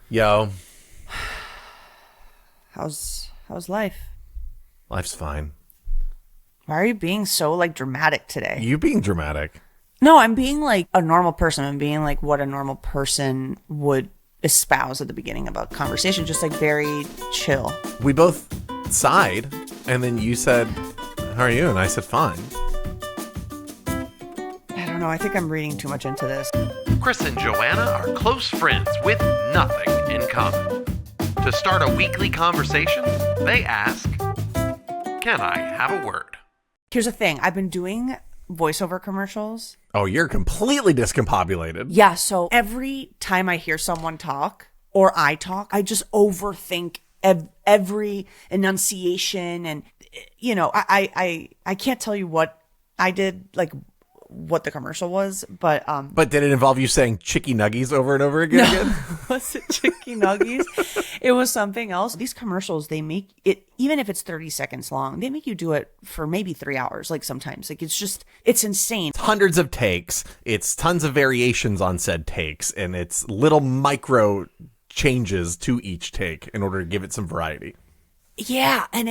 Yo, How's life? life's fine. Why are you being so like dramatic today? You being dramatic. No, I'm being like a normal person. I'm being like what a normal person would espouse at the beginning of a conversation, just like very chill. We both sighed, and then you said, "How are you?" And I said, "Fine." I don't know. I think I'm reading too much into this. Kris and Joanna are close friends with nothing in common. To start a weekly conversation, they ask, "Can I have a word?" Here's the thing. I've been doing voiceover commercials. Oh, you're completely discombobulated. Yeah, so every time I hear someone talk or I talk, I just overthink every enunciation, and I can't tell you what I did, like what the commercial was, but But did it involve you saying chicky nuggies over and over again? was it chicky nuggies? It was something else. These commercials, they make it, even if it's 30 seconds long, they make you do it for maybe 3 hours. Like sometimes, like it's insane. Hundreds of takes. It's tons of variations on said takes, and it's little micro changes to each take in order to give it some variety. Yeah, and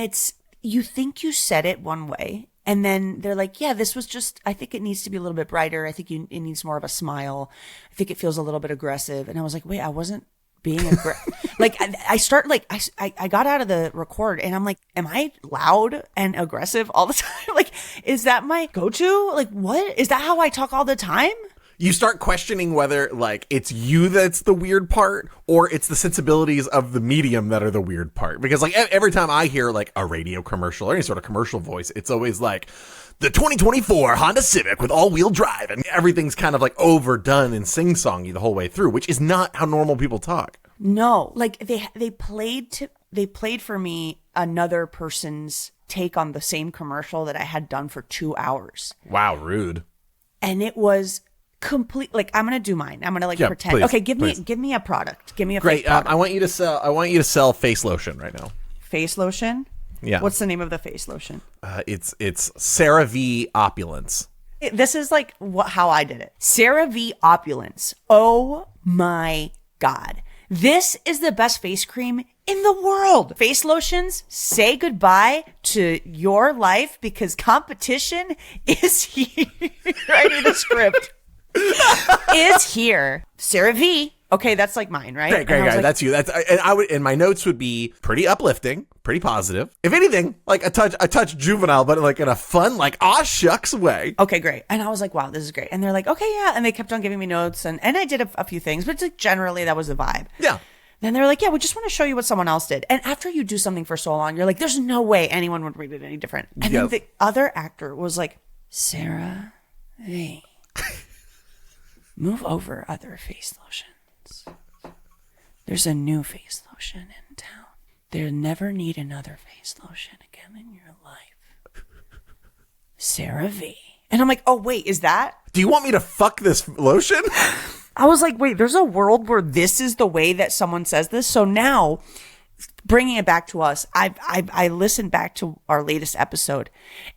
you think you said it one way, and then they're like, yeah, this was just, I think it needs to be a little bit brighter. I think it needs more of a smile. I think it feels a little bit aggressive. And I was like, wait, I wasn't being aggressive. Like, I got out of the record and I'm like, am I loud and aggressive all the time? Like, is that my go-to? Like, what? Is that how I talk all the time? You start questioning whether, like, it's you that's the weird part or it's the sensibilities of the medium that are the weird part. Because, like, every time I hear, like, a radio commercial or any sort of commercial voice, it's always like, the 2024 Honda Civic with all-wheel drive. And everything's kind of, like, overdone and sing-songy the whole way through, which is not how normal people talk. No. Like, they played for me another person's take on the same commercial that I had done for 2 hours. Wow, rude. And it was complete. Like, I'm gonna do mine. I'm gonna pretend. Please, okay, give please. me a product. Give me a Great. fake product. I want you to sell face lotion right now. Face lotion. Yeah. What's the name of the face lotion? It's CeraVe Opulence. This is like how I did it. CeraVe Opulence. Oh my God. This is the best face cream in the world. Face lotions, say goodbye to your life because competition is here. I need a script. Is here. CeraVe. Okay, that's like mine, right? Great. Like, That's you. And my notes would be pretty uplifting, pretty positive. If anything, like a touch juvenile, but like in a fun, like aw shucks way. okay, great. And I was like, wow, this is great. And they're like, okay, yeah. And they kept on giving me notes, and I did a few things, but like generally that was the vibe. Yeah. Then they're like, yeah, we just want to show you what someone else did. And after you do something for so long, you're like, there's no way anyone would read it any different. And then the other actor was like, Sarah, hey, move over other face lotions. There's a new face lotion in town. They'll never need another face lotion again in your life. CeraVe. And I'm like, oh, wait, is that? Do you want me to fuck this lotion? I was like, wait, there's a world where this is the way that someone says this. So now, bringing it back to us, I listened back to our latest episode,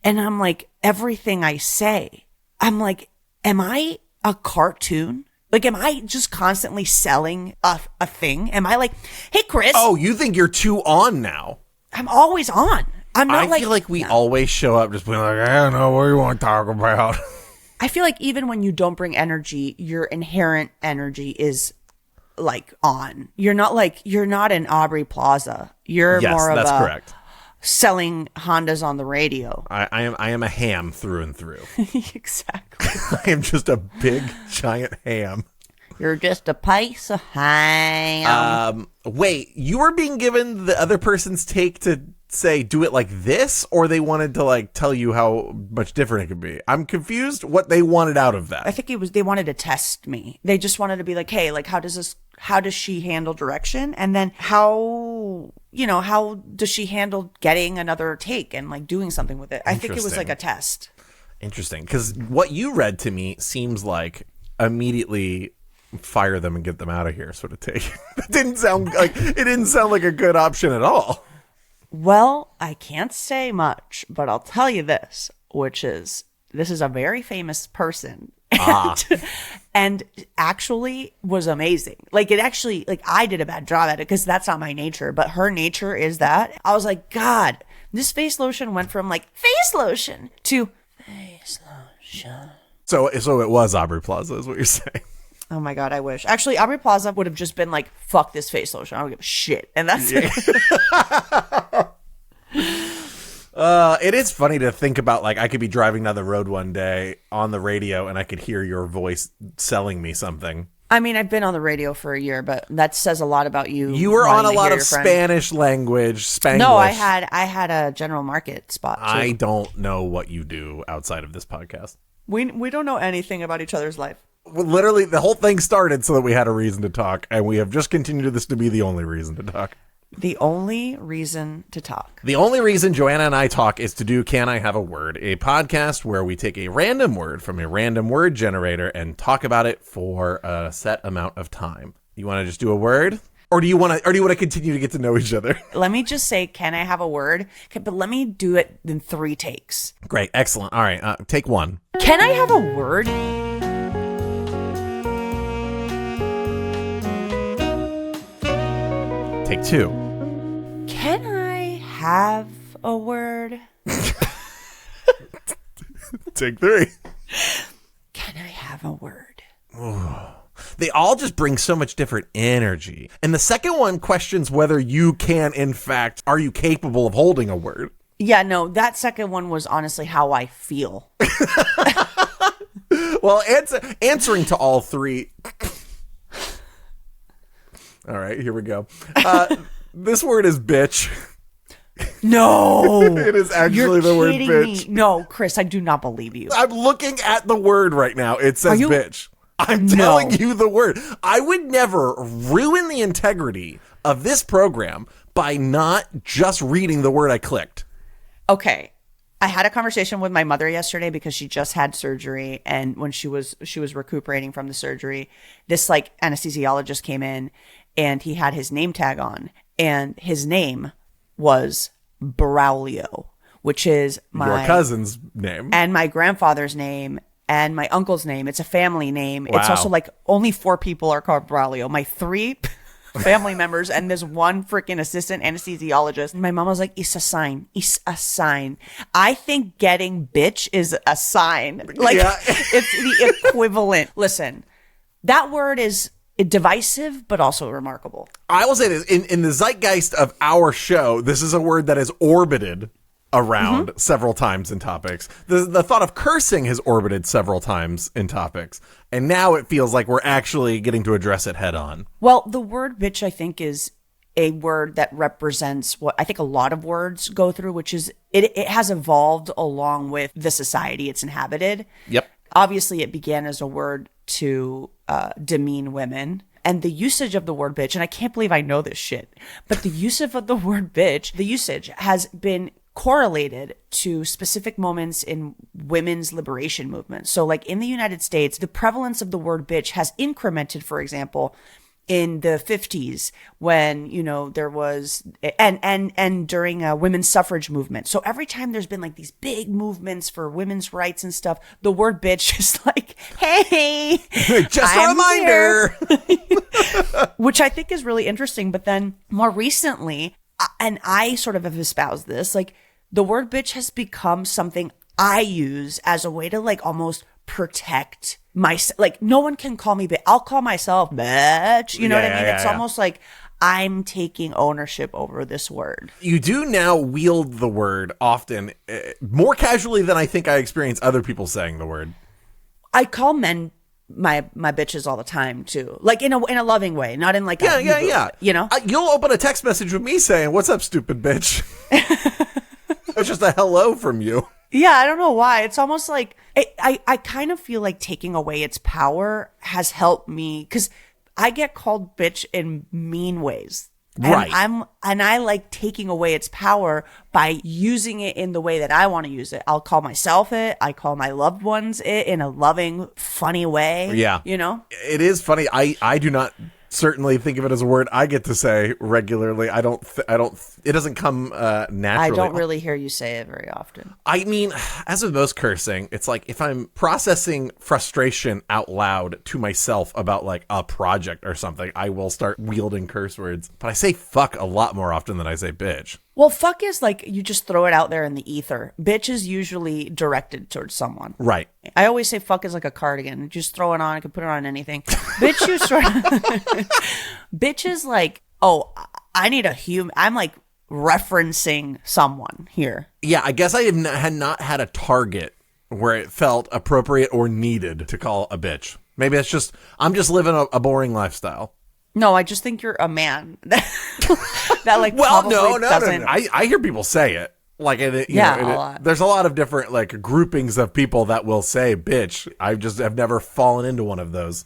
and I'm like, everything I say, I'm like, am I a cartoon? Like, am I just constantly selling a thing? Am I like, hey, Kris? Oh, you think you're too on now? I'm always on. I'm not I feel like we always show up just being like, I don't know what you want to talk about. I feel like even when you don't bring energy, your inherent energy is like on. You're not an Aubrey Plaza. You're more of that's correct. Selling Hondas on the radio. I am a ham through and through. Exactly. I am just a big giant ham. You're just a piece of ham. Wait, you were being given the other person's take to say do it like this, or they wanted to like tell you how much different it could be? I'm confused what they wanted out of that. I think they wanted to test me. They just wanted to be like, hey, like how does she handle direction? And then how does she handle getting another take and like doing something with it? I think it was like a test. Interesting. Because what you read to me seems like immediately fire them and get them out of here sort of take. It didn't sound like a good option at all. Well, I can't say much, but I'll tell you this, which is this is a very famous person. And actually was amazing. Like it actually, like I did a bad job at it because that's not my nature, but her nature is that. I was like, God, this face lotion went from like face lotion to face lotion. So it was Aubrey Plaza is what you're saying. Oh my God, I wish. Actually, Aubrey Plaza would have just been like, fuck this face lotion. I don't give a shit. And that's it. It is funny to think about, like, I could be driving down the road one day on the radio and I could hear your voice selling me something. I mean, I've been on the radio for a year, but that says a lot about you. You were on a lot of friend. Spanish language, Spanglish. No, I had a general market spot too. I don't know what you do outside of this podcast. We don't know anything about each other's life. Well, literally, the whole thing started so that we had a reason to talk, and we have just continued this to be the only reason to talk. The only reason to talk. The only reason Joanna and I talk is to do Can I Have a Word, a podcast where we take a random word from a random word generator and talk about it for a set amount of time. You want to just do a word? Or do you want to continue to get to know each other? Let me just say, can I have a word? Okay, but let me do it in 3 takes. Great. Excellent. All right. Take 1. Can I have a word? Take 2. Can I have a word? Take 3. Can I have a word? They all just bring so much different energy. And the second one questions whether you can, in fact, are you capable of holding a word? Yeah, no, that second one was honestly how I feel. Well, answering to all 3. All right, here we go. This word is bitch. No. It is actually the word bitch. Me. No, Chris, I do not believe you. I'm looking at the word right now. It says bitch. I'm telling you the word. I would never ruin the integrity of this program by not just reading the word I clicked. Okay. I had a conversation with my mother yesterday because she just had surgery, and when she was recuperating from the surgery, this like anesthesiologist came in and he had his name tag on, and his name was Braulio, which is your cousin's name and my grandfather's name and my uncle's name. It's a family name. Wow. It's also like only 4 people are called Braulio. My 3 family members and this one freaking assistant anesthesiologist. My mom was like, it's a sign. It's a sign. I think getting bitch is a sign. Like it's the equivalent. Listen, that word is divisive, but also remarkable. I will say this, in the zeitgeist of our show, this is a word that has orbited around several times in topics. The thought of cursing has orbited several times in topics. And now it feels like we're actually getting to address it head on. Well, the word bitch, I think, is a word that represents what I think a lot of words go through, which is it has evolved along with the society it's inhabited. Yep. Obviously, it began as a word to demean women. And the usage of the word bitch, and I can't believe I know this shit, but the usage of the word bitch, the usage has been correlated to specific moments in women's liberation movements. So like in the United States, the prevalence of the word bitch has incremented, for example, in the 50s when, you know, there was, and during a women's suffrage movement. So every time there's been like these big movements for women's rights and stuff, the word bitch is like, hey, just a reminder. Which I think is really interesting. But then more recently, and I sort of have espoused this, like the word bitch has become something I use as a way to like almost protect myself. Like no one can call me bitch. I'll call myself bitch. You know what I mean? It's almost like I'm taking ownership over this word. You do now wield the word often more casually than I think I experience other people saying the word. I call men my bitches all the time too, like in a loving way, not in like you know, you'll open a text message with me saying what's up stupid bitch. It's just a hello from you. Yeah, I don't know why. It's almost like I kind of feel like taking away its power has helped me, because I get called bitch in mean ways. Right. And I like taking away its power by using it in the way that I want to use it. I'll call myself it. I call my loved ones it in a loving, funny way. Yeah. You know? It is funny. I do not certainly think of it as a word I get to say regularly. It doesn't come naturally. I don't really hear you say it very often. I mean, as with most cursing, it's like if I'm processing frustration out loud to myself about like a project or something, I will start wielding curse words. But I say fuck a lot more often than I say bitch. Well, fuck is like you just throw it out there in the ether. Bitch is usually directed towards someone. Right. I always say fuck is like a cardigan. You just throw it on. I can put it on anything. Bitch, you sort of... Bitch is like, oh, I need a human. I'm like referencing someone here. Yeah, I guess I had not had a target where it felt appropriate or needed to call a bitch. Maybe it's just, I'm just living a boring lifestyle. No, I just think you're a man. that like, well, probably doesn't... no. I hear people say it. Like, a lot. There's a lot of different like groupings of people that will say bitch. I've never fallen into one of those.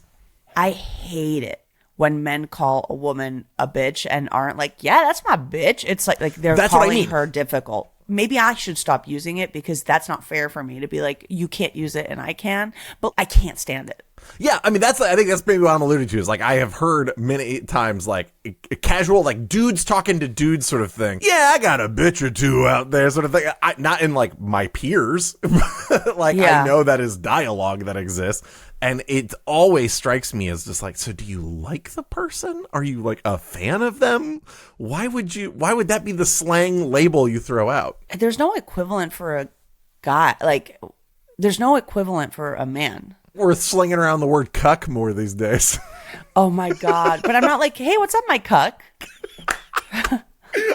I hate it when men call a woman a bitch and aren't like, yeah, that's my bitch. It's like they're calling her difficult. Maybe I should stop using it because that's not fair for me to be like, you can't use it and I can, but I can't stand it. Yeah, I mean, I think that's maybe what I'm alluding to is like I have heard many times like a casual like dudes talking to dudes sort of thing. Yeah, I got a bitch or two out there sort of thing. Not in like my peers. Like I know that is dialogue that exists. And it always strikes me as just like, so do you like the person? Are you like a fan of them? Why would that be the slang label you throw out? There's no equivalent for a guy. Like, there's no equivalent for a man. We're slinging around the word cuck more these days. Oh my God. But I'm not like, hey, what's up, my cuck?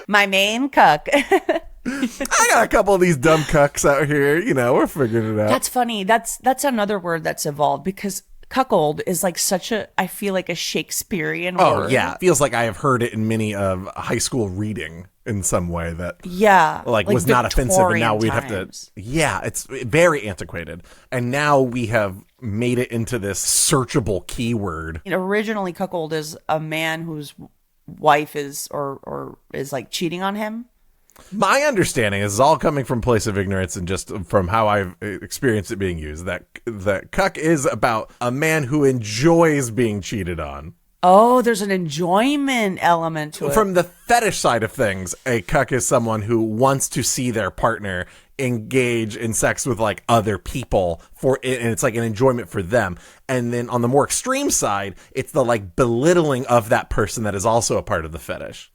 My main cuck. I got a couple of these dumb cucks out here. You know, we're figuring it out. That's funny. That's another word that's evolved because cuckold is like I feel like a Shakespearean word. Oh, yeah. It feels like I have heard it in many of high school reading in some way that like was not offensive. And now we'd have to. Yeah, it's very antiquated. And now we have made it into this searchable keyword. Originally, cuckold is a man whose wife is or is like cheating on him. My understanding is all coming from a place of ignorance and just from how I've experienced it being used. That cuck is about a man who enjoys being cheated on. Oh, there's an enjoyment element to it. From the fetish side of things, a cuck is someone who wants to see their partner engage in sex with like other people and it's like an enjoyment for them. And then on the more extreme side, it's the like belittling of that person that is also a part of the fetish.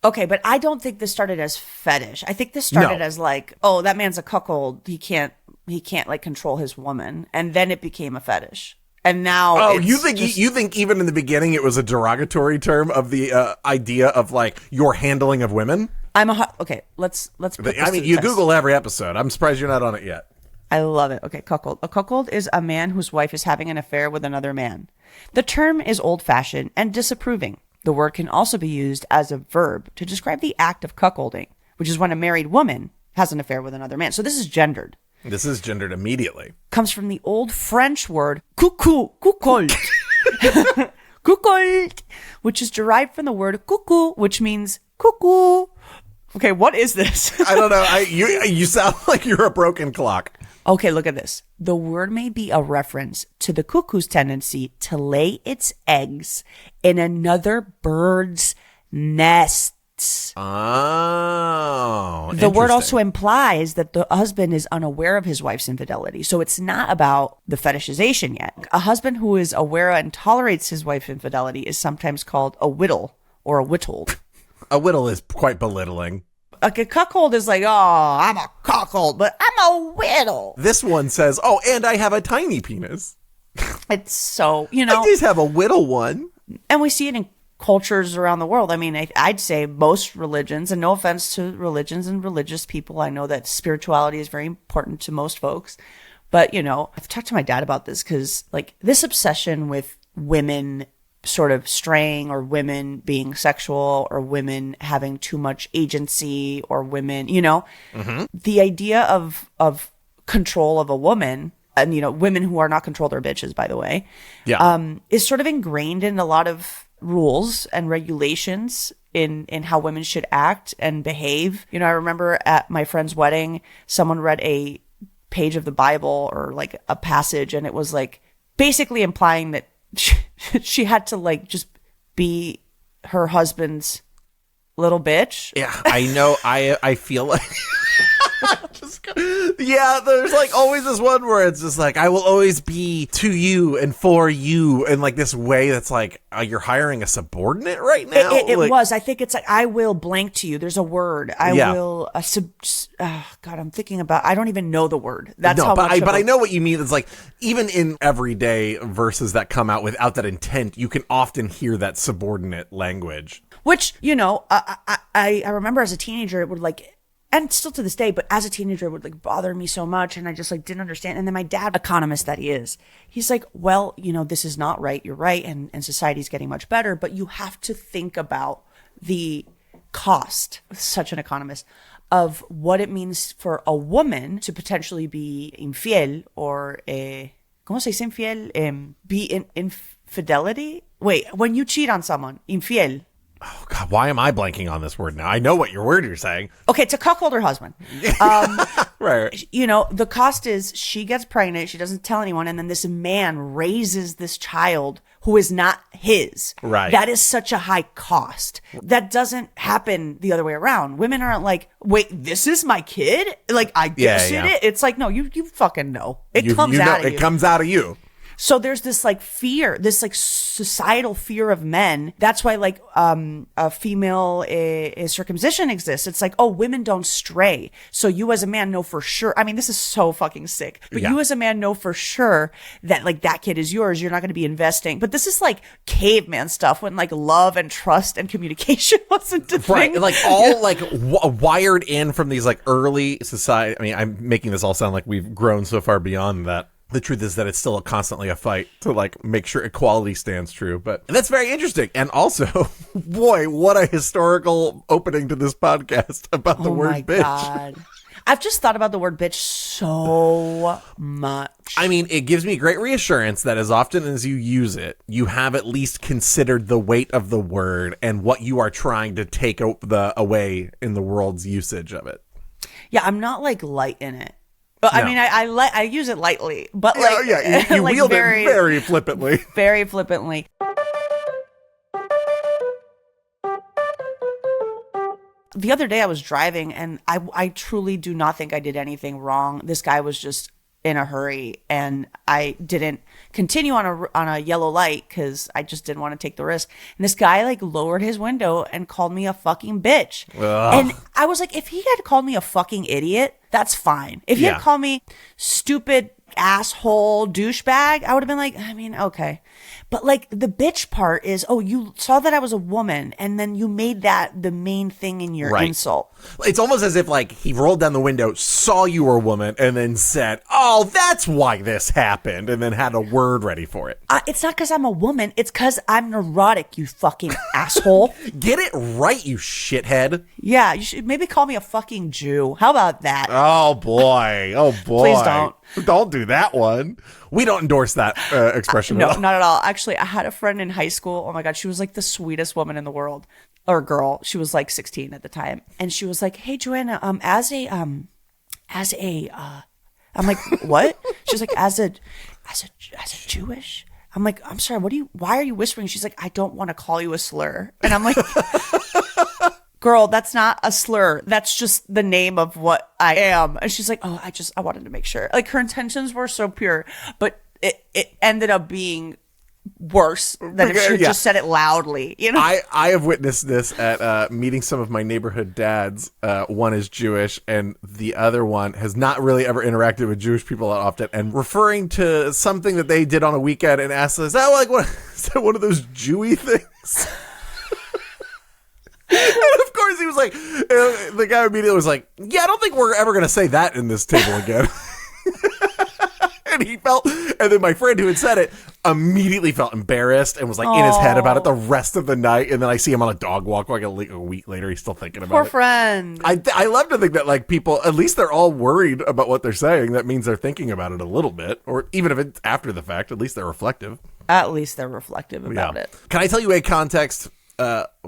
Okay, but I don't think this started as fetish. I think this started as like, oh, that man's a cuckold. He can't like control his woman, and then it became a fetish. And now, you think even in the beginning it was a derogatory term of the idea of like your handling of women? Okay. Let's. Put this you Google every episode. I'm surprised you're not on it yet. I love it. Okay, cuckold. A cuckold is a man whose wife is having an affair with another man. The term is old-fashioned and disapproving. The word can also be used as a verb to describe the act of cuckolding, which is when a married woman has an affair with another man. So this is gendered. This is gendered immediately. Comes from the old French word cuckold, cuckold, which is derived from the word cuckoo, which means cuckoo. Okay, what is this? I don't know. You sound like you're a broken clock. Okay, look at this. The word may be a reference to the cuckoo's tendency to lay its eggs in another bird's nests. Oh, the word also implies that the husband is unaware of his wife's infidelity. So it's not about the fetishization yet. A husband who is aware and tolerates his wife's infidelity is sometimes called a whittle or a whittled. A whittle is quite belittling. Like a cuckold is like, oh, I'm a cuckold, but I'm a whittle. This one says, oh, and I have a tiny penis. It's so, I just have a whittle one. And we see it in cultures around the world. I mean, I'd say most religions, and no offense to religions and religious people. I know that spirituality is very important to most folks. But, I've talked to my dad about this because, like, this obsession with women sort of straying or women being sexual or women having too much agency or women, the idea of control of a woman and, women who are not controlled are bitches, by the way, is sort of ingrained in a lot of rules and regulations in how women should act and behave. I remember at my friend's wedding, someone read a page of the Bible or like a passage and it was like basically implying that she had to like just be her husband's little bitch. Yeah, I know. I feel like there's like always this one where it's just like, I will always be to you and for you, and like this way that's like, you're hiring a subordinate right now. It like, was. I think it's like, I will blank to you. There's a word. I will. God, I'm thinking about. I don't even know the word. That's no, how but much. I know what you mean. It's like, even in everyday verses that come out without that intent, you can often hear that subordinate language. Which, you know, I remember as a teenager, it would like, and still to this day, but as a teenager, it would like bother me so much. And I just like didn't understand. And then my dad, economist that he is, he's like, well, you know, this is not right. You're right. And society's getting much better, but you have to think about the cost, such an economist, of what it means for a woman to potentially be infiel or ¿cómo se dice infiel? Be in infidelity. Wait, when you cheat on someone, infiel. Oh God, why am I blanking on this word now? I know what your word you're saying. Okay, to cuckold her husband. Right. You know, the cost is she gets pregnant, she doesn't tell anyone, and then this man raises this child who is not his. Right. That is such a high cost. That doesn't happen the other way around. Women aren't like, wait, this is my kid? Like, I did it? It's like, no, you fucking know. It comes out of you. It comes out of you. So there's this like fear, this like societal fear of men. That's why like a female circumcision exists. It's like, oh, women don't stray. So you as a man know for sure. I mean, this is so fucking sick. But you as a man know for sure that like that kid is yours. You're not going to be investing. But this is like caveman stuff when like love and trust and communication wasn't a thing. Right, like all like wired in from these like early society. I mean, I'm making this all sound like we've grown so far beyond that. The truth is that it's still constantly a fight to like make sure equality stands true. But that's very interesting. And also, boy, what a historical opening to this podcast about the word bitch. God. I've just thought about the word bitch so much. I mean, it gives me great reassurance that as often as you use it, you have at least considered the weight of the word and what you are trying to take away in the world's usage of it. Yeah, I'm not like light in it. But no. I mean, I use it lightly, but like you like wield it very flippantly. Very flippantly. The other day I was driving and I truly do not think I did anything wrong. This guy was just in a hurry and I didn't continue on a yellow light because I just didn't want to take the risk. And this guy like lowered his window and called me a fucking bitch. Ugh. And I was like, if he had called me a fucking idiot, that's fine. If he had called me stupid asshole douchebag, I would have been like, I mean, okay. But like the bitch part is, oh, you saw that I was a woman and then you made that the main thing in your insult. It's almost as if like he rolled down the window, saw you were a woman, and then said, oh, that's why this happened, and then had a word ready for it. It's not because I'm a woman. It's because I'm neurotic, you fucking asshole. Get it right, you shithead. Yeah, you should maybe call me a fucking Jew. How about that? Oh, boy. Oh, boy. Please don't. Don't do that one. We don't endorse that expression no, at all. Not at all. Actually, I had a friend in high school. Oh my God, she was like the sweetest woman in the world. Or girl. She was like 16 at the time. And she was like, hey, Joanna, I'm like, what? She's like, as a Jewish? I'm like, I'm sorry, why are you whispering? She's like, I don't want to call you a slur. And I'm like, girl, that's not a slur. That's just the name of what I am. And she's like, oh, I wanted to make sure. Like her intentions were so pure, but it ended up being worse than if she just said it loudly. You know, I have witnessed this at meeting some of my neighborhood dads. One is Jewish, and the other one has not really ever interacted with Jewish people that often. And referring to something that they did on a weekend, and asked, "Is that like is that one of those Jewy things?" And of course, he was like, the guy immediately was like, "Yeah, I don't think we're ever going to say that in this table again." And then my friend who had said it immediately felt embarrassed and was like in his head about it the rest of the night. And then I see him on a dog walk like a week later. He's still thinking about it. Poor friend. I love to think that like people, at least they're all worried about what they're saying. That means they're thinking about it a little bit. Or even if it's after the fact, at least they're reflective. At least they're reflective about it. Can I tell you a context?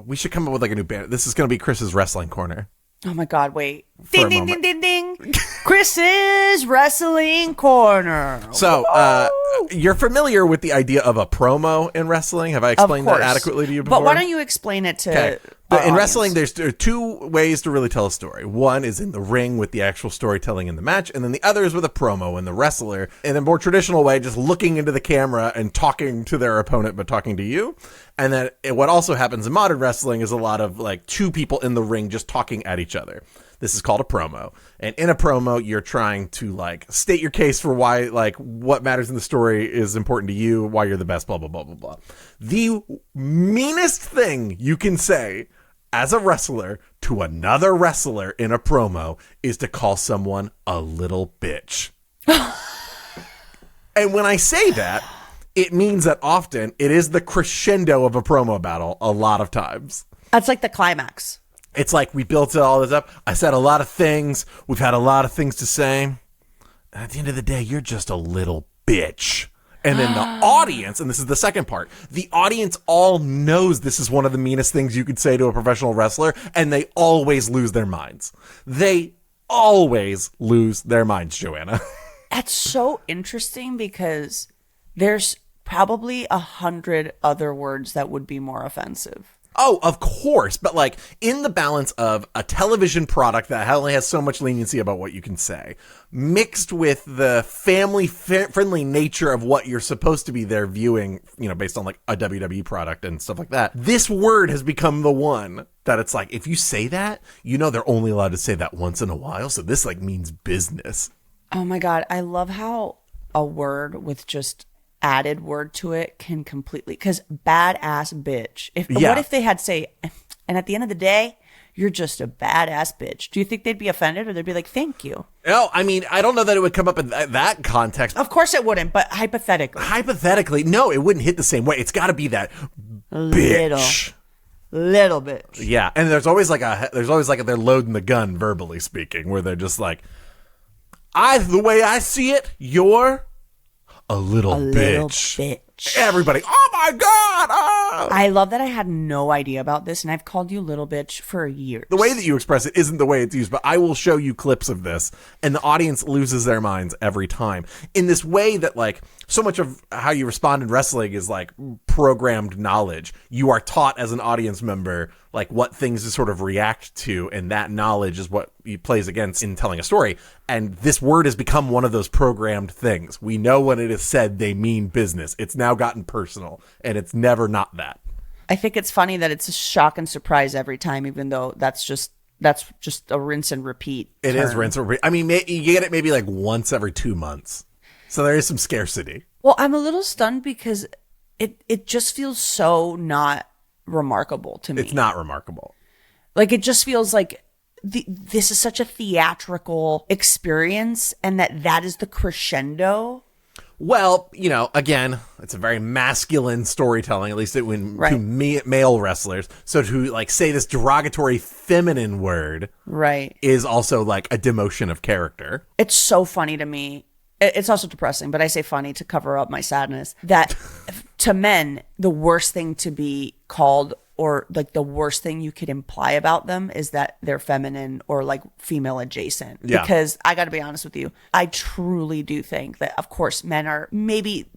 We should come up with like a new band. This is going to be Kris's Wrestling Corner. Oh my God, wait. For a Ding, ding, moment. ding, ding, ding. Chris's Wrestling Corner. So, you're familiar with the idea of a promo in wrestling? Have I explained that adequately to you before? But why don't you explain it to Okay. our In audience? wrestling, there are two ways to really tell a story. One is in the ring with the actual storytelling in the match, and then the other is with a promo and the wrestler, in a more traditional way, just looking into the camera and talking to their opponent, but talking to you. And then what also happens in modern wrestling is a lot of like two people in the ring just talking at each other. This is called a promo. And in a promo, you're trying to like state your case for why, like what matters in the story is important to you, why you're the best, blah, blah, blah, blah, blah. The meanest thing you can say as a wrestler to another wrestler in a promo is to call someone a little bitch. And when I say that, it means that often it is the crescendo of a promo battle a lot of times. That's like the climax. It's like we built all this up. I said a lot of things. We've had a lot of things to say. And at the end of the day, you're just a little bitch. And then the audience, and this is the second part, the audience all knows this is one of the meanest things you could say to a professional wrestler, and they always lose their minds. They always lose their minds, Joanna. That's so interesting because there's probably 100 other words that would be more offensive. Oh, of course. But like in the balance of a television product that only has so much leniency about what you can say, mixed with the family friendly nature of what you're supposed to be there viewing, you know, based on like a WWE product and stuff like that. This word has become the one that it's like, if you say that, you know, they're only allowed to say that once in a while. So this like means business. Oh my God. I love how a word with just added word to it can completely, because badass bitch. What if they had say, and at the end of the day, you're just a badass bitch? Do you think they'd be offended, or they'd be like, thank you? No, I mean, I don't know that it would come up in that context. Of course it wouldn't, but hypothetically. Hypothetically, no, it wouldn't hit the same way. It's got to be that bitch. Little bitch. Yeah, and there's always like they're loading the gun, verbally speaking, where they're just like, the way I see it, you're a little bitch. Everybody, oh my God! Oh. I love that I had no idea about this, and I've called you little bitch for years. The way that you express it isn't the way it's used, but I will show you clips of this, and the audience loses their minds every time. In this way that, like, so much of how you respond in wrestling is, like, programmed knowledge. You are taught as an audience member, like, what things to sort of react to, and that knowledge is what plays against in telling a story. And this word has become one of those programmed things. We know when it is said, they mean business. It's now gotten personal, and it's never not that. I think it's funny that it's a shock and surprise every time, even though that's just a rinse and repeat. It is rinse and repeat. I mean, you get it maybe like once every 2 months. So there is some scarcity. Well, I'm a little stunned because it just feels so not remarkable to me. It's not remarkable. Like, it just feels like this is such a theatrical experience, and that is the crescendo. Well, you know, again, it's a very masculine storytelling, at least to male wrestlers. So to like say this derogatory feminine word, right, is also like a demotion of character. It's so funny to me. It's also depressing, but I say funny to cover up my sadness. That to men, the worst thing to be called, or like the worst thing you could imply about them, is that they're feminine or like female adjacent. Yeah. Because I got to be honest with you, I truly do think that, of course, men are maybe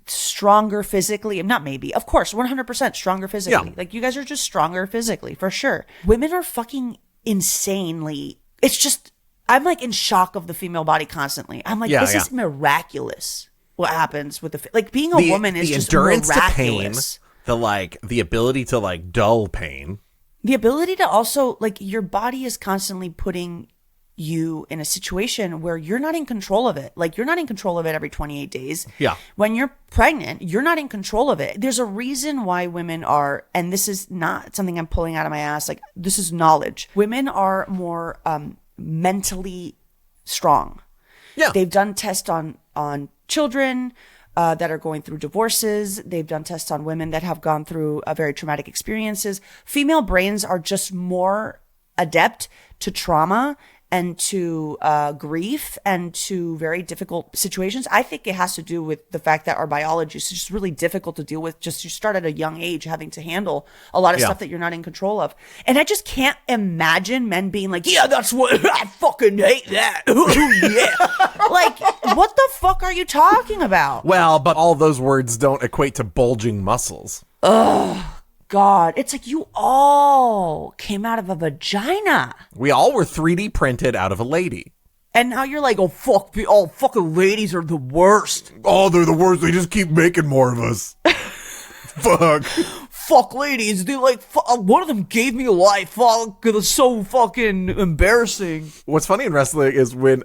stronger physically. Not maybe, of course, 100% stronger physically. Yeah. Like, you guys are just stronger physically, for sure. Women are fucking insanely. It's just, I'm like in shock of the female body constantly. I'm like, this is miraculous. What happens with like being a woman is just miraculous. To pain, the ability to like dull pain, the ability to also like, your body is constantly putting you in a situation where you're not in control of it. Like, you're not in control of it every 28 days. Yeah. When you're pregnant, you're not in control of it. There's a reason why women are, and this is not something I'm pulling out of my ass. Like, this is knowledge. Women are more mentally strong. Yeah. They've done tests on children that are going through divorces. They've done tests on women that have gone through very traumatic experiences. Female brains are just more adept to trauma and to grief and to very difficult situations. I think it has to do with the fact that our biology is just really difficult to deal with. Just you start at a young age having to handle a lot of stuff that you're not in control of. And I just can't imagine men being like, yeah, that's what I fucking hate that. Yeah. Like, what the fuck are you talking about? Well, but all those words don't equate to bulging muscles. Ugh. God, it's like you all came out of a vagina. We all were 3D printed out of a lady. And now you're like, oh, fucking ladies are the worst. Oh, they're the worst. They just keep making more of us. Fuck. Fuck ladies. They like, one of them gave me a life. Fuck, it's so fucking embarrassing. What's funny in wrestling is when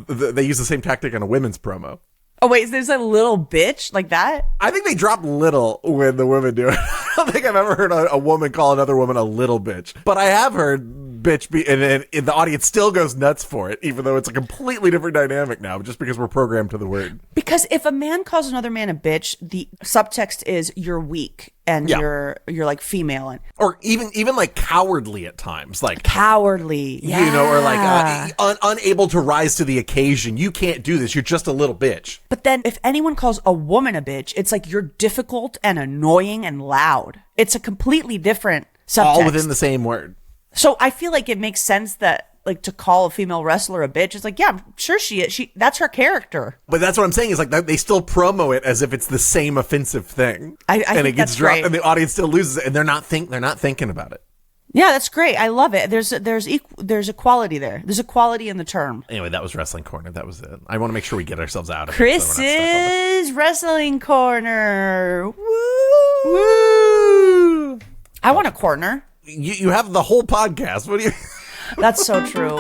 they use the same tactic on a women's promo. Oh, wait, there's a little bitch like that? I think they drop little when the women do it. I don't think I've ever heard a woman call another woman a little bitch. But I have heard bitch be, and the audience still goes nuts for it, even though it's a completely different dynamic now, just because we're programmed to the word. Because if a man calls another man a bitch, the subtext is you're weak and you're like female. Or even like cowardly at times. Like cowardly. Yeah. You know, or like unable to rise to the occasion. You can't do this. You're just a little bitch. But then if anyone calls a woman a bitch, it's like you're difficult and annoying and loud. It's a completely different subtext. All within the same word. So I feel like it makes sense that like to call a female wrestler a bitch. It's like, yeah, I'm sure she is. That's her character. But that's what I'm saying is like they still promo it as if it's the same offensive thing. I think it gets that's dropped great. and the audience still loses it and they're not thinking about it. Yeah, that's great. I love it. There's equality there. There's equality in the term. Anyway, that was Wrestling Corner. That was it. I want to make sure we get ourselves out of it. Chris's Wrestling Corner. Woo! Woo! I want a corner. You have the whole podcast. What do you... That's so true.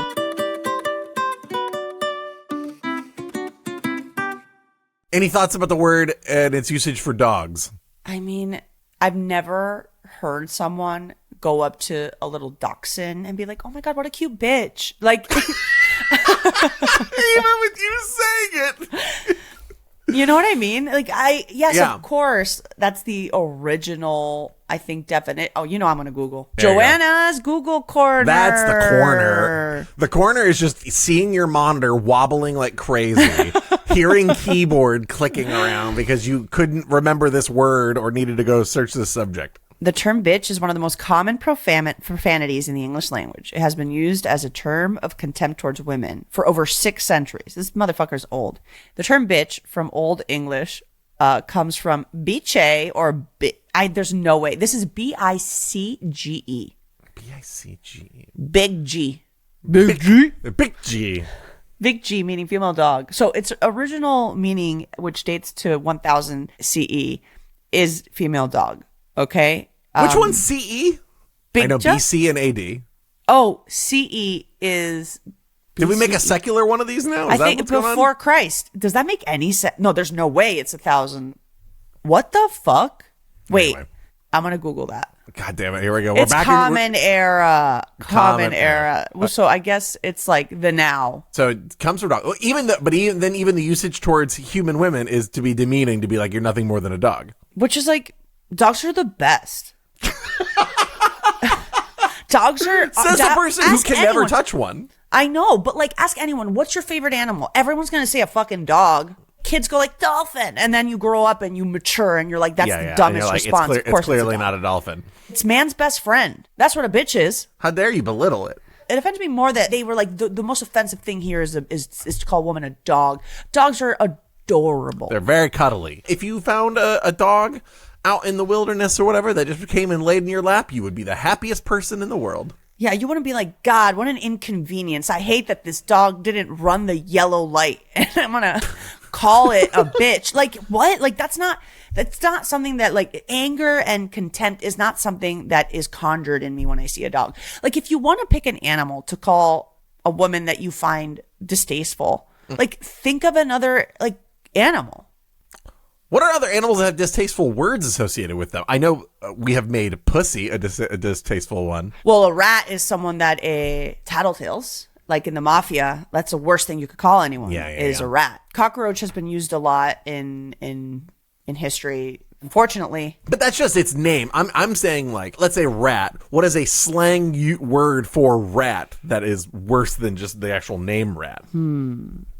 Any thoughts about the word and its usage for dogs? I mean, I've never heard someone go up to a little dachshund and be like, oh my God, what a cute bitch. Like, even with you saying it. You know what I mean? Like, Yeah. of course, that's the original, I think, definite. Oh, you know, I'm going to Google. There you go. Joanna's Google Corner. That's the corner. The corner is just seeing your monitor wobbling like crazy, hearing keyboard clicking around because you couldn't remember this word or needed to go search this subject. The term bitch is one of the most common profanities in the English language. It has been used as a term of contempt towards women for over 6 centuries. This motherfucker's old. The term bitch from Old English comes from biche or there's no way. This is B-I-C-G-E. B-I-C-G-E. Big G. Big G? Big G. Big G meaning female dog. So its original meaning, which dates to 1000 CE, is female dog. Okay. Which one's CE? I know J- BC and AD. Oh, CE is. Did we make a secular one of these now? I think before Christ. Does that make any sense? No, there's no way it's 1000. What the fuck? Wait, Anyway. I'm gonna Google that. God damn it! Here we go. It's We're back. common era. Common Common era. era. So I guess it's like the now. So it comes from dog. Well, even the usage towards human women is to be demeaning, to be like you're nothing more than a dog. Which is like, dogs are the best. Dogs are. Says the person who can never anyone. touch one. I know, but like, ask anyone, what's your favorite animal? Everyone's gonna say a fucking dog. Kids go like dolphin, and then you grow up and you mature, and you're like, that's the dumbest response. It's clearly not a dolphin. It's man's best friend. That's what a bitch is. How dare you belittle it? It offends me more that they were like the most offensive thing here is to call a woman a dog. Dogs are adorable. They're very cuddly. If you found a dog out in the wilderness or whatever that just came and laid in your lap, you would be the happiest person in the world. Yeah, you wouldn't be like, God, what an inconvenience. I hate that this dog didn't run the yellow light, and I'm gonna call it a bitch. Like, what? Like, that's not something that, like, anger and contempt is not something that is conjured in me when I see a dog. Like, if you want to pick an animal to call a woman that you find distasteful, like, think of another, like, animal. What are other animals that have distasteful words associated with them? I know we have made pussy a distasteful one. Well, a rat is someone that tattletales. Like in the mafia, that's the worst thing you could call anyone. A rat. Cockroach has been used a lot in history Unfortunately. But that's just its name. I'm saying, like, let's say rat. What is a slang word for rat that is worse than just the actual name rat?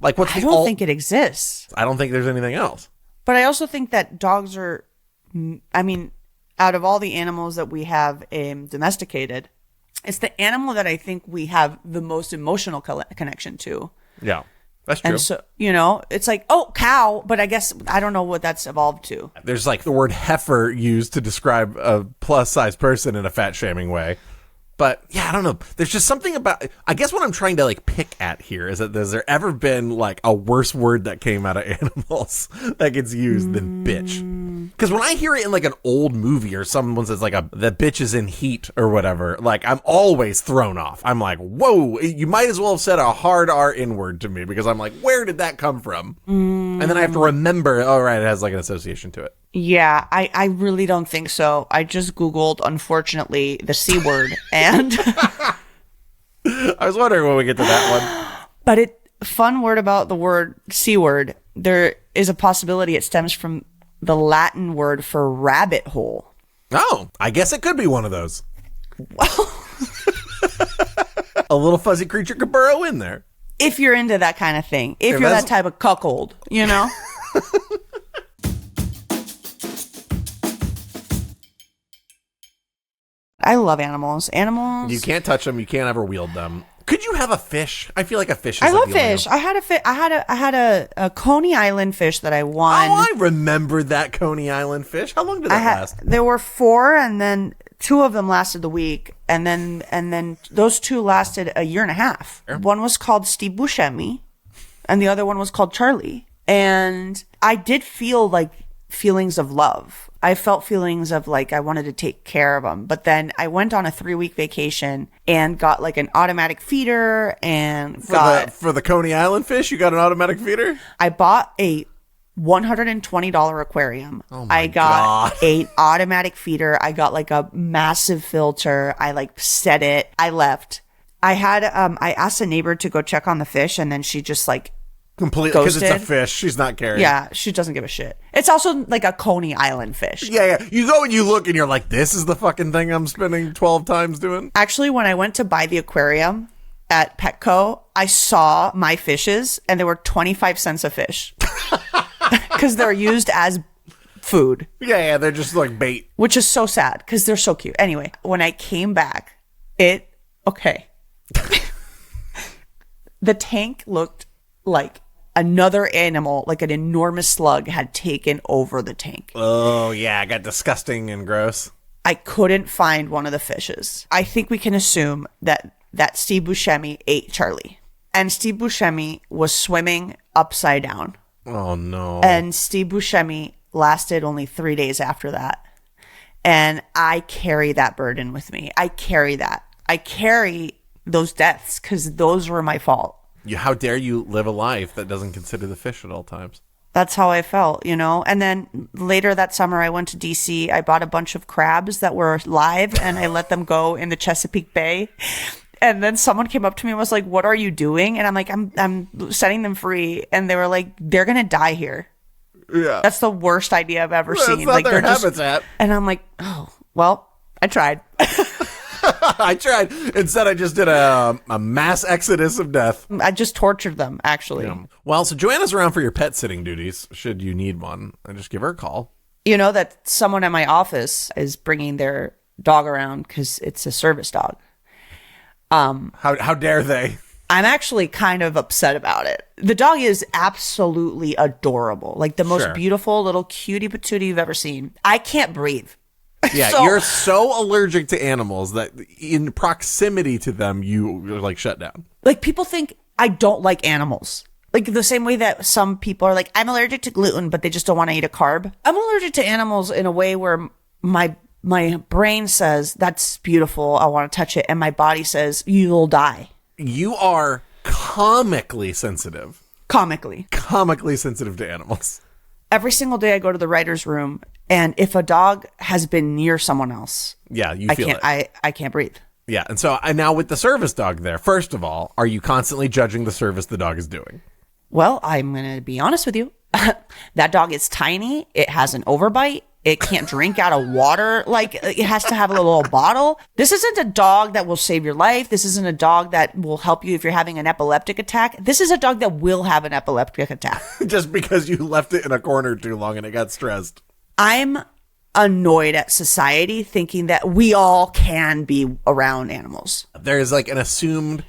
Like, what's I don't think it exists. I don't think there's anything else. But I also think that dogs are, I mean, out of all the animals that we have domesticated, it's the animal that I think we have the most emotional connection to. Yeah, that's true. And so, you know, it's like, oh, cow, but I guess I don't know what that's evolved to. There's like the word heifer used to describe a plus size person in a fat shaming way. But yeah, I don't know. There's just something about, I guess what I'm trying to like pick at here is that has there ever been like a worse word that came out of animals that gets used than bitch? Because when I hear it in like an old movie or someone says like the bitch is in heat or whatever, like I'm always thrown off. I'm like, whoa, you might as well have said a hard R in word to me because I'm like, where did that come from? And then I have to remember, oh, right, it has like an association to it. Yeah, I really don't think so. I just Googled, unfortunately, the C word, and I was wondering when we get to that one. But fun word about the word C word, there is a possibility it stems from the Latin word for rabbit hole. Oh, I guess it could be one of those. A little fuzzy creature could burrow in there. If you're into that kind of thing. If you're that type of cuckold, you know? I love animals. You can't touch them. You can't ever wield them. Could you have a fish? I feel like a fish is I love fish. I had a Coney Island fish that I won. Oh, I remember that Coney Island fish. How long did that last? There were 4, and then 2 of them lasted the week, and then those 2 lasted a year and a half. Sure. One was called Steve Buscemi, and the other one was called Charlie. And I did feel like feelings of love. I felt feelings of like I wanted to take care of them. But then I went on a 3-week vacation and got like an automatic feeder and for the Coney Island fish, you got an automatic feeder? I bought a $120 aquarium. Oh my I got God. a automatic feeder. I got like a massive filter. I like set it. I left. I asked a neighbor to go check on the fish, and then she just like completely, because it's a fish. She's not caring. Yeah, she doesn't give a shit. It's also like a Coney Island fish. Yeah. You go and you look and you're like, this is the fucking thing I'm spending 12 times doing? Actually, when I went to buy the aquarium at Petco, I saw my fishes, and they were 25 cents a fish. Because they're used as food. Yeah, they're just like bait. Which is so sad, because they're so cute. Anyway, when I came back, okay. The tank looked like another animal, like an enormous slug, had taken over the tank. Oh, yeah. It got disgusting and gross. I couldn't find one of the fishes. I think we can assume that Steve Buscemi ate Charlie. And Steve Buscemi was swimming upside down. Oh, no. And Steve Buscemi lasted only 3 days after that. And I carry that burden with me. I carry that. I carry those deaths because those were my fault. How dare you live a life that doesn't consider the fish at all times? That's how I felt, you know? And then later that summer, I went to DC. I bought a bunch of crabs that were live, and I let them go in the Chesapeake Bay. And then someone came up to me and was like, "What are you doing?" And I'm like, I'm setting them free. And they were like, "They're going to die here." Yeah. That's the worst idea I've ever seen. That's not their habitat. And I'm like, oh, well, I tried. I tried. Instead, I just did a mass exodus of death. I just tortured them, actually. Yeah. Well, so Joanna's around for your pet sitting duties, should you need one. And just give her a call. You know that someone in my office is bringing their dog around because it's a service dog. How dare they? I'm actually kind of upset about it. The dog is absolutely adorable. Like the most beautiful little cutie patootie you've ever seen. I can't breathe. Yeah, you're so allergic to animals that in proximity to them, you're like shut down. Like people think I don't like animals. Like the same way that some people are like, I'm allergic to gluten, but they just don't want to eat a carb. I'm allergic to animals in a way where my brain says, that's beautiful, I want to touch it. And my body says, you'll die. You are comically sensitive. Comically sensitive to animals. Every single day I go to the writer's room, and if a dog has been near someone else, you feel it. I can't breathe. Yeah, and so now with the service dog there, first of all, are you constantly judging the service the dog is doing? Well, I'm going to be honest with you. That dog is tiny. It has an overbite. It can't drink out of water. Like, it has to have a little bottle. This isn't a dog that will save your life. This isn't a dog that will help you if you're having an epileptic attack. This is a dog that will have an epileptic attack. Just because you left it in a corner too long and it got stressed. I'm annoyed at society thinking that we all can be around animals. There's like an assumed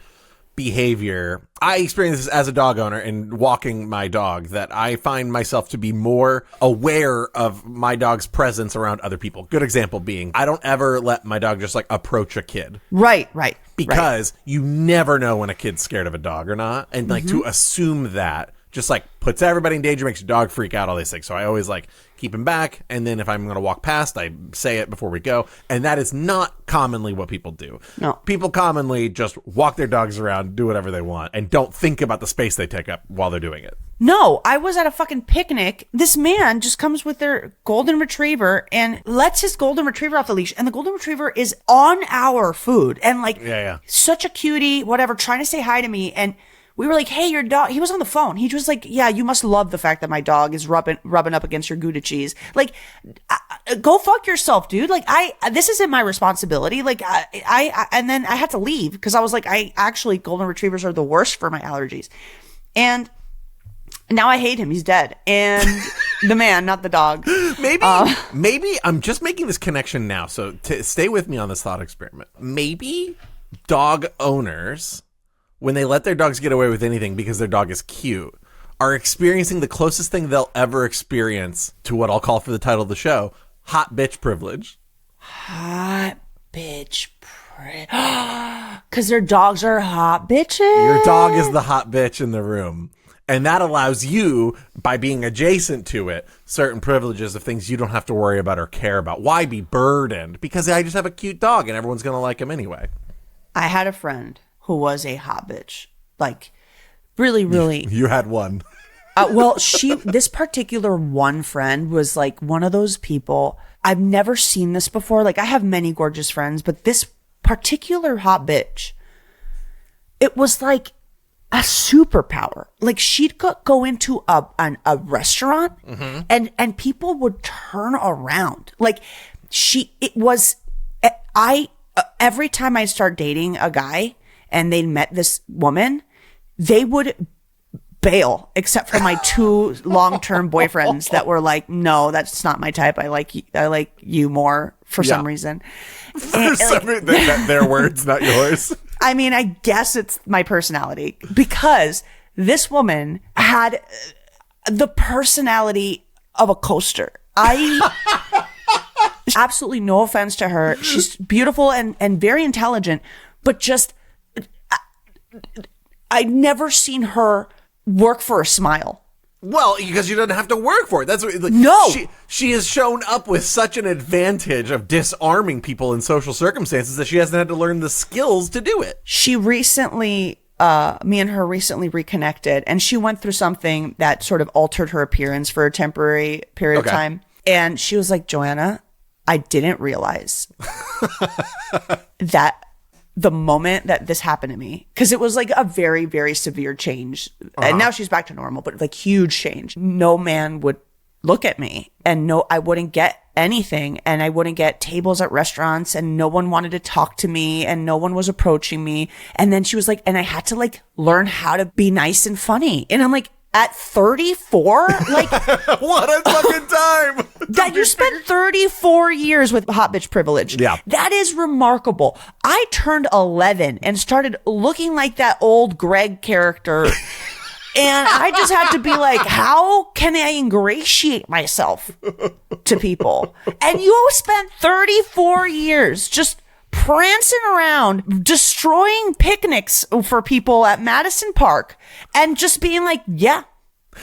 behavior. I experience this as a dog owner and walking my dog, that I find myself to be more aware of my dog's presence around other people. Good example being, I don't ever let my dog just like approach a kid. Right. Because you never know when a kid's scared of a dog or not. And like to assume that just like puts everybody in danger, makes your dog freak out, all these things. So I always like keep him back. And then if I'm going to walk past, I say it before we go. And that is not commonly what people do. No. People commonly just walk their dogs around, do whatever they want, and don't think about the space they take up while they're doing it. No, I was at a fucking picnic. This man just comes with their golden retriever and lets his golden retriever off the leash. And the golden retriever is on our food. And like, such a cutie, whatever, trying to say hi to me. And we were like, hey, your dog, he was on the phone. He was like, yeah, you must love the fact that my dog is rubbing up against your Gouda cheese. Like, go fuck yourself, dude. Like, this isn't my responsibility. Like, and then I had to leave because I was like, golden retrievers are the worst for my allergies. And now I hate him. He's dead. And the man, not the dog. Maybe I'm just making this connection now. So stay with me on this thought experiment. Maybe dog owners, when they let their dogs get away with anything because their dog is cute, are experiencing the closest thing they'll ever experience to what I'll call for the title of the show, hot bitch privilege. Hot bitch privilege. Because their dogs are hot bitches? Your dog is the hot bitch in the room. And that allows you, by being adjacent to it, certain privileges of things you don't have to worry about or care about. Why be burdened? Because I just have a cute dog and everyone's going to like him anyway. I had a friend who was a hot bitch. Like, really, really. You had one. Well, this particular one friend was like one of those people. I've never seen this before. Like, I have many gorgeous friends, but this particular hot bitch, it was like a superpower. Like, she'd go into a restaurant and people would turn around. Like, every time I start dating a guy, and they met this woman, they would bail, except for my two long-term boyfriends that were like, no, that's not my type. I like you more for some reason. Their words, not yours. I mean, I guess it's my personality, because this woman had the personality of a coaster. Absolutely no offense to her. She's beautiful and very intelligent, but just, I'd never seen her work for a smile. Well, because you don't have to work for it. That's what, like, no. She has shown up with such an advantage of disarming people in social circumstances that she hasn't had to learn the skills to do it. She recently, me and her recently reconnected, and she went through something that sort of altered her appearance for a temporary period of time. And she was like, Joanna, I didn't realize that the moment that this happened to me, because it was like a very, very severe change. And now she's back to normal, but like huge change. No man would look at me, and I wouldn't get anything, and I wouldn't get tables at restaurants, and no one wanted to talk to me, and no one was approaching me. And then she was like, and I had to like learn how to be nice and funny. And I'm like, at 34? Like, what a fucking time. That you spent 34 years with hot bitch privilege. Yeah. That is remarkable. I turned 11 and started looking like that old Greg character. And I just had to be like, how can I ingratiate myself to people? And you spent 34 years just prancing around, destroying picnics for people at Madison Park, and just being like, yeah,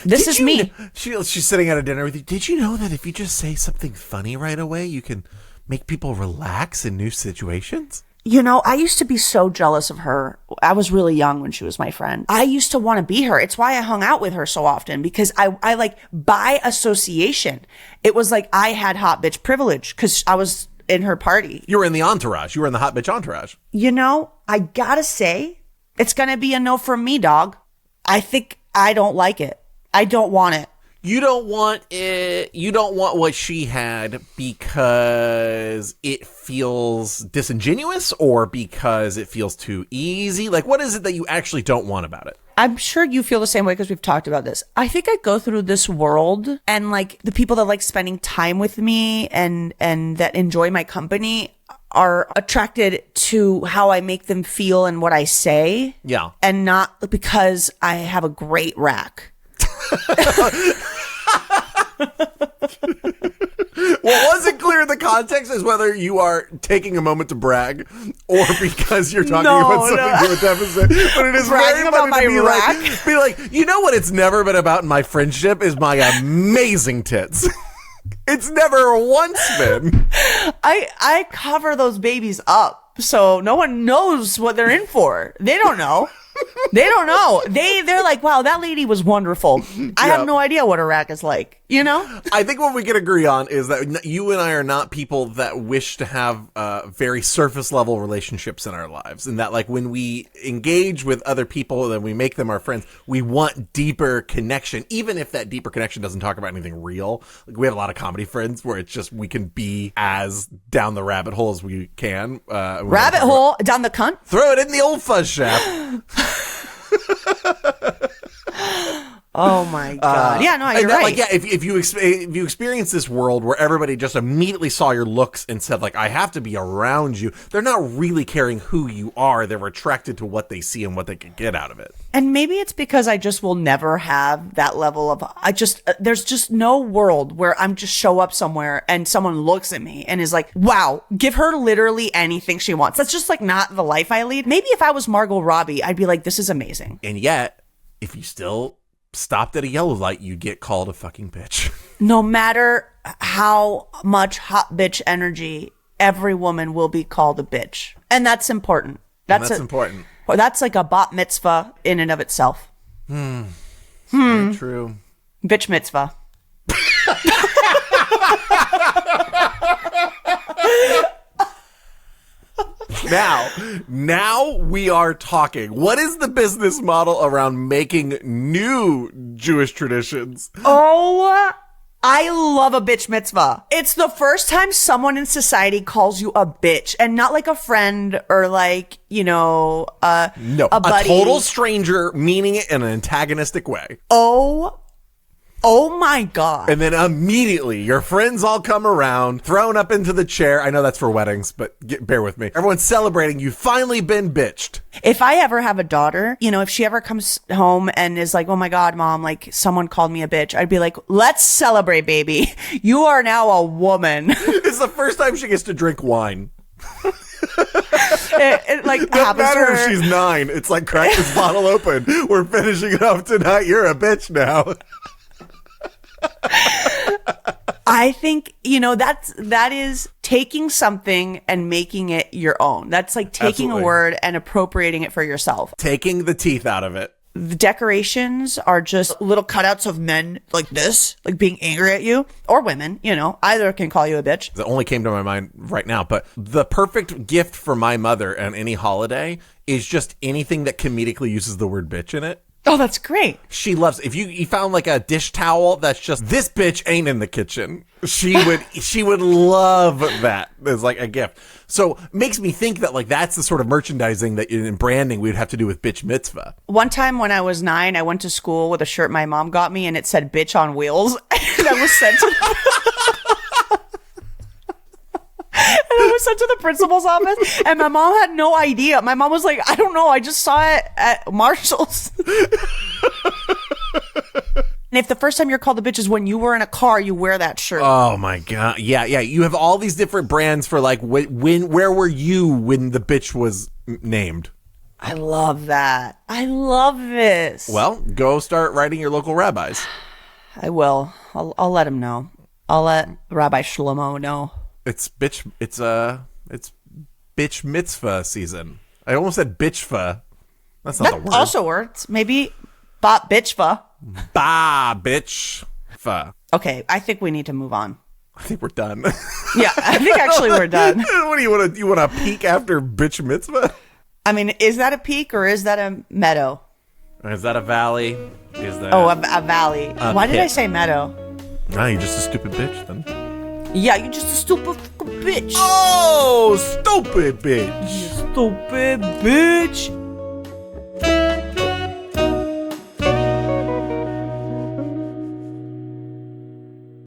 this is me. She's sitting at a dinner with you. Did you know that if you just say something funny right away, you can make people relax in new situations? You know, I used to be so jealous of her. I was really young when she was my friend. I used to want to be her. It's why I hung out with her so often, because I like, by association, it was like I had hot bitch privilege because I was in her party. You were in the entourage. You were in the hot bitch entourage. You know, I gotta say, it's gonna be a no from me, dog. I think I don't like it. I don't want it. You don't want it. You don't want what she had because it feels disingenuous or because it feels too easy. Like, what is it that you actually don't want about it? I'm sure you feel the same way because we've talked about this. I think I go through this world and like the people that like spending time with me and that enjoy my company are attracted to how I make them feel and what I say. Yeah. And not because I have a great rack. What wasn't clear in the context is whether you are taking a moment to brag or because you're talking about something to a deficit. But it is bragging very about funny to my be like, you know what it's never been about in my friendship is my amazing tits. It's never once been. I cover those babies up so no one knows what they're in for. They don't know. They don't know. They're like, wow, that lady was wonderful. I have no idea what a rack is like, you know? I think what we can agree on is that you and I are not people that wish to have very surface level relationships in our lives. And that like when we engage with other people and we make them our friends, we want deeper connection, even if that deeper connection doesn't talk about anything real. Like we have a lot of comedy friends where it's just we can be as down the rabbit hole as we can. Rabbit hole? Down the cunt? Throw it in the old fuzz shaft. Oh my God. Yeah, no, you're right. Like, yeah, if you experience this world where everybody just immediately saw your looks and said, like, I have to be around you, they're not really caring who you are. They're attracted to what they see and what they can get out of it. And maybe it's because I just will never have that level of, there's just no world where I'm just show up somewhere and someone looks at me and is like, wow, give her literally anything she wants. That's just like not the life I lead. Maybe if I was Margot Robbie, I'd be like, this is amazing. And yet, if you still stopped at a yellow light, you get called a fucking bitch. No matter how much hot bitch energy, every woman will be called a bitch. And that's important. That's important. Or that's like a bat mitzvah in and of itself. Very true. Bitch mitzvah. Now we are talking. What is the business model around making new Jewish traditions? Oh, I love a bitch mitzvah. It's the first time someone in society calls you a bitch and not like a friend or like, you know, a buddy. A total stranger, meaning it in an antagonistic way. Oh my God. And then immediately your friends all come around, thrown up into the chair. I know that's for weddings, but bear with me. Everyone's celebrating. You've finally been bitched. If I ever have a daughter, you know, if she ever comes home and is like, oh my God, Mom, like someone called me a bitch, I'd be like, let's celebrate, baby. You are now a woman. It's the first time she gets to drink wine. It like doesn't happens matter to her. if she's 9. It's like, crack this bottle open. We're finishing it off tonight. You're a bitch now. I think, you know, that is taking something and making it your own. That's like taking Absolutely. a word and appropriating it for yourself. Taking the teeth out of it. The decorations are just little cutouts of men like this, like being angry at you, or women, you know, either can call you a bitch. That only came to my mind right now, but the perfect gift for my mother on any holiday is just anything that comedically uses the word bitch in it. Oh, that's great. She loves, if you found like a dish towel that's just, this bitch ain't in the kitchen, she would love that as like a gift. So makes me think that like that's the sort of merchandising that in branding we'd have to do with bitch mitzvah. One time when I was 9, I went to school with a shirt my mom got me and it said bitch on wheels. And I was sent to the principal's office, and my mom had no idea. My mom was like, I don't know, I just saw it at Marshall's. And if the first time you're called a bitch is when you were in a car, you wear that shirt. Oh my God. Yeah. You have all these different brands for like, where were you when the bitch was named? I love that. I love this. Well, go start writing your local rabbis. I will. I'll let him know. I'll let Rabbi Shlomo know. It's bitch mitzvah season. I almost said bitchfa. That's not the word. That also works. Maybe bot bitchfa. Bah, bitchfa. Okay, I think we need to move on. I think we're done. Yeah, I think actually we're done. What do you want to peek after bitch mitzvah? I mean, is that a peak or is that a meadow? Is that a valley? Is that? Oh, a valley. Why did I pit. say meadow? Nah, you're just a stupid bitch then. Yeah, you're just a stupid fucking bitch. Oh, stupid bitch. Stupid bitch.